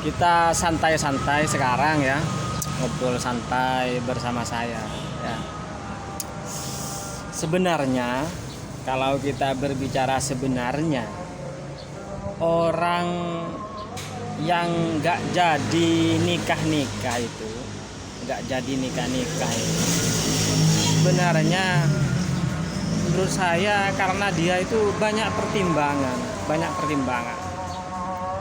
Kita santai-santai sekarang ya, ngobrol santai bersama saya ya. Sebenarnya kalau kita berbicara sebenarnya, orang yang nggak jadi nikah-nikah itu, sebenarnya menurut saya karena dia itu banyak pertimbangan.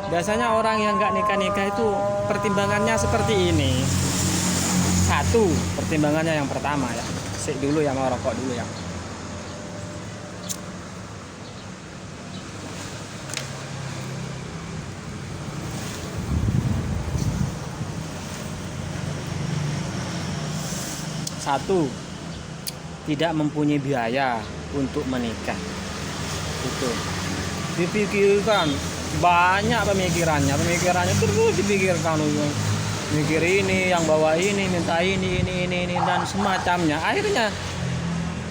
Biasanya orang yang nggak nikah-nikah itu pertimbangannya seperti ini. Satu, pertimbangannya yang pertama ya. Sik dulu ya, mau rokok dulu ya. Satu, tidak mempunyai biaya untuk menikah. Itu dipikirkan, banyak pemikirannya terus dipikirkan, mikir ini, yang bawa ini, minta ini dan semacamnya. Akhirnya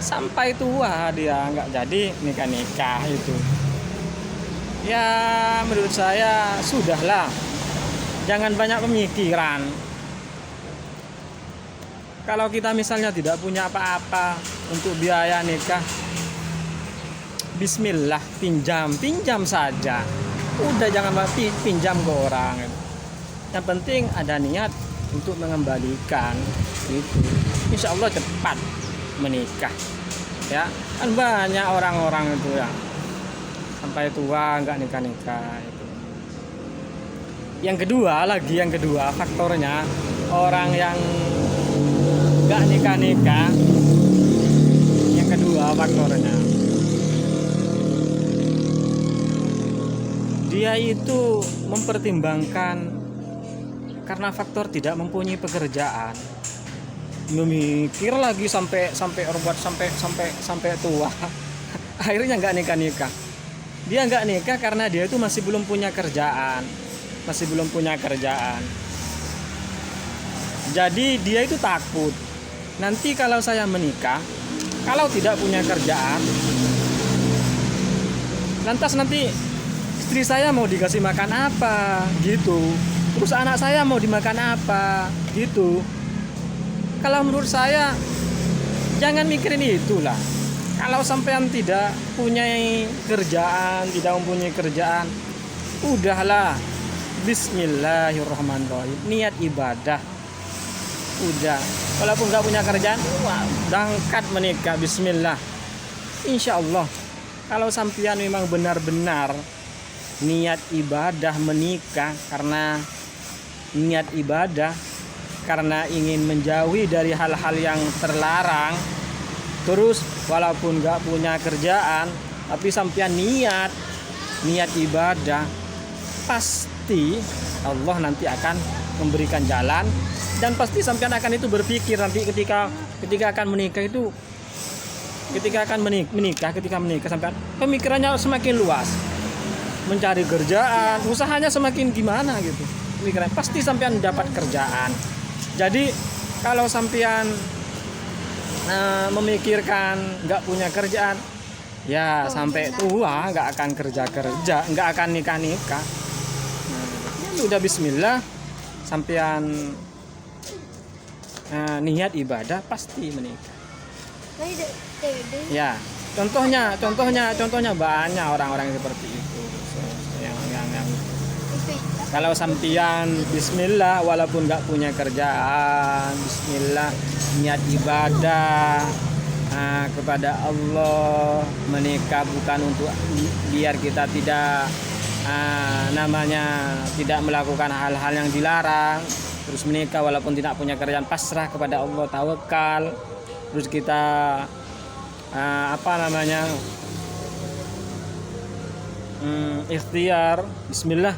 sampai tua dia nggak jadi nikah itu. Ya menurut saya sudahlah, jangan banyak pemikiran. Kalau kita misalnya tidak punya apa-apa untuk biaya nikah, bismillah, pinjam saja. Udah jangan pinjam ke orang. Yang penting ada niat untuk mengembalikan itu. Insya Allah cepat menikah. Ya, kan banyak orang-orang itu ya sampai tua nggak nikah itu. Yang kedua faktornya, orang yang nggak nikah. Yang kedua faktornya, dia itu mempertimbangkan karena faktor tidak mempunyai pekerjaan, memikir lagi sampai tua. Akhirnya nggak nikah. Dia nggak nikah karena dia itu masih belum punya kerjaan. Jadi dia itu takut, nanti kalau saya menikah, kalau tidak punya kerjaan, lantas nanti istri saya mau dikasih makan apa gitu, terus anak saya mau dimakan apa gitu. Kalau menurut saya jangan mikirin itulah. Kalau sampean tidak mempunyai kerjaan, udahlah, bismillahirrahmanirrahim, niat ibadah. Udah, walaupun nggak punya kerjaan, berangkat menikah, bismillah. Insya Allah, kalau sampean memang benar-benar niat ibadah menikah karena niat ibadah, karena ingin menjauhi dari hal-hal yang terlarang, terus walaupun nggak punya kerjaan, tapi sampean niat ibadah, pasti Allah nanti akan memberikan jalan. Dan pasti sampean akan itu berpikir nanti ketika akan menikah itu, ketika menikah sampean pemikirannya semakin luas, mencari kerjaan, usahanya semakin gimana gitu. Pemikiran pasti sampean dapat kerjaan. Jadi kalau sampean memikirkan nggak punya kerjaan, ya sampai tua nggak akan kerja, nggak akan nikah. Udah bismillah, sampean niat ibadah, pasti menikah. Ya, contohnya banyak orang-orang seperti itu. Yang kalau sampean bismillah, walaupun nggak punya kerjaan, bismillah, niat ibadah kepada Allah, menikah bukan untuk biar kita tidak tidak melakukan hal-hal yang dilarang. Terus menikah walaupun tidak punya kerjaan, pasrah kepada Allah, tawakal. Terus kita ikhtiar, bismillah,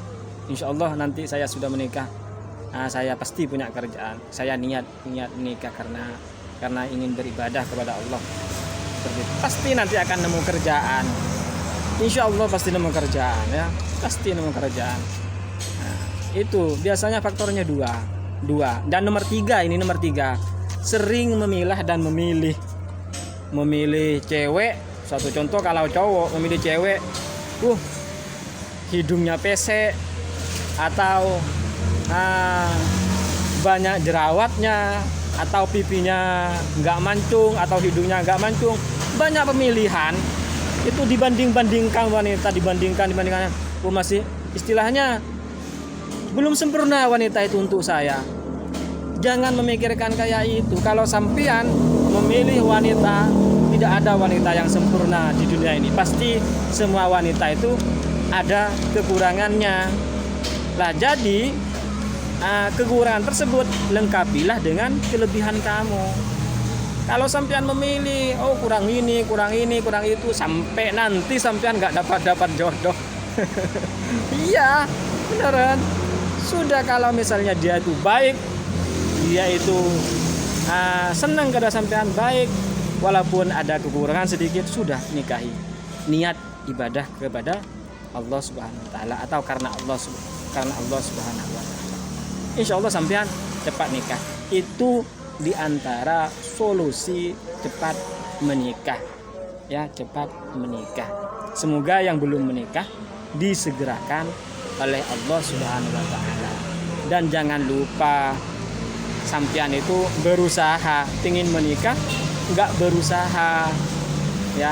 insya Allah nanti saya sudah menikah, saya pasti punya kerjaan. Saya niat menikah karena ingin beribadah kepada Allah. Pasti nanti akan nemu kerjaan. Insya Allah pasti nemu kerjaan ya, pasti nemu kerjaan. Itu biasanya faktornya dua. Dan nomor tiga, sering memilah dan memilih cewek. Satu contoh, kalau cowok memilih cewek hidungnya pesek atau banyak jerawatnya, atau pipinya nggak mancung, atau hidungnya nggak mancung. Banyak pemilihan itu dibandingkan wanita, dibandingkan. Masih istilahnya belum sempurna wanita itu untuk saya. Jangan memikirkan kayak itu. Kalau sampean memilih wanita, tidak ada wanita yang sempurna di dunia ini. Pasti semua wanita itu ada kekurangannya. Lah jadi kekurangan tersebut lengkapilah dengan kelebihan kamu. Kalau sampean memilih kurang ini, kurang itu, sampai nanti sampean nggak dapat jodoh. Iya, beneran. Sudah kalau misalnya dia itu baik, dia itu senang kepada sampean, baik, walaupun ada kekurangan sedikit, sudah nikahi. Niat ibadah kepada Allah Subhanahu wa taala atau karena Allah Subhanahu wa taala. Insya Allah sampean cepat nikah. Itu diantara solusi cepat menikah, ya, cepat menikah. Semoga yang belum menikah disegerakan oleh Allah Subhanahu wa taala. Dan jangan lupa sampean itu berusaha, ingin menikah enggak berusaha, ya,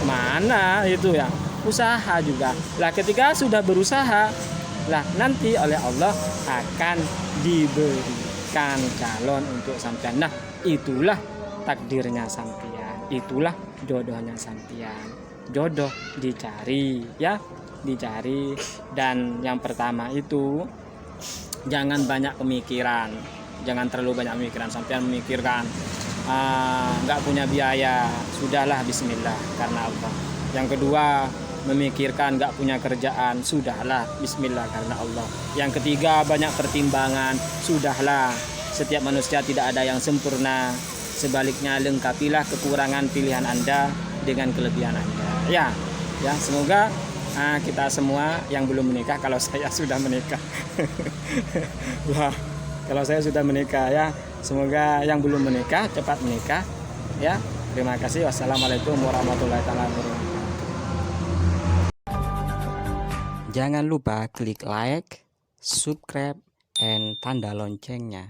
mana itu ya, usaha juga. Lah ketika sudah berusaha, lah nanti oleh Allah akan diberikan calon untuk sampean. Nah, itulah takdirnya sampean, itulah jodohnya sampean. Jodoh dicari, ya, dicari. Dan yang pertama itu jangan banyak pemikiran, jangan terlalu banyak pemikiran. Sampean memikirkan nggak punya biaya, sudahlah bismillah karena Allah. Yang kedua, memikirkan nggak punya kerjaan, sudahlah bismillah karena Allah. Yang ketiga, banyak pertimbangan, sudahlah. Setiap manusia tidak ada yang sempurna, sebaliknya lengkapilah kekurangan pilihan Anda dengan kelebihan Anda. Ya, semoga kita semua yang belum menikah, kalau saya sudah menikah wah, kalau saya sudah menikah, ya, semoga yang belum menikah cepat menikah, ya. Terima kasih. Wassalamualaikum warahmatullahi wabarakatuh. Jangan lupa klik like, subscribe, dan tanda loncengnya.